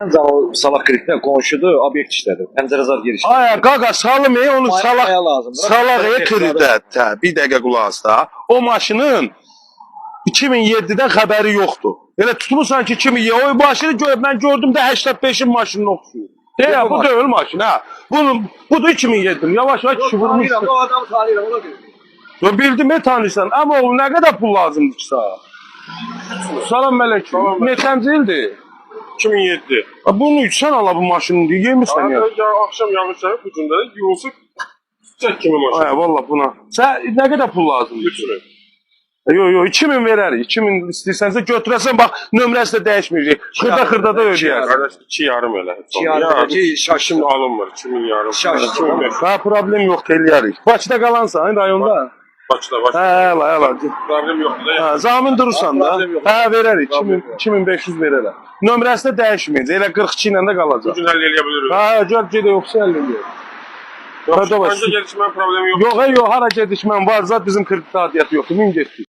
O salak kripten qonşudur, obyekt işlədir. Pəncərəzar giriş. Ay qaqa salım onu salaq Maya lazım. salaq kreditə. Bir dəqiqə qulaq as da. O maşının 2007-dən xəbəri yoxdur. Elə tutmusan ki 2007. O maşını mən gördüm də 85-in maşınına oxşuyur. Ya bu deyil maşın ha. Bu da 2007. Yavaş-yavaş kişi vurmuş. O adamı tanıyıram, ona görə. Yo bildim tanıyırsan. Amma o nə qədər pul lazımdır ki sana? Salam əleykum. Neçənci ildir? 2007. Bunu içsən ala bu maşını deyə yemirsən ya. Ya akşam yağmışlar bu gündə yolsa çək kimi maşın. Ay valla buna. Sən nə qədər pul lazımdır? Götürün. Yo 2000 verərik. 2000 istəyirsənsə götürəsən bax nömrəsi də dəyişməyəcək. Xırda da ödəyərsən. Qardaş 2 yarım elə. 2 yarım ki şaşım Alınmır 2000 yarım. Şaş. Ha problem yox eləyərik. Bakıda qalansan rayonda. Bakıda. Hə. Problem yoxdur da. Ha zamin durursan da. Hə verərik. 2500 verərəm. Nömrəsi də dəyişməyəcək. Elə 42 ilə də qalacaq. Bugün həll eləyə biliriz. Ha gəl gedə yoxsa həll eləyək. Yoxsa gəlişmə problemi yox. Yox hara gedişmən var zat bizim kredit adiyyatı yoxdur. Min getdik.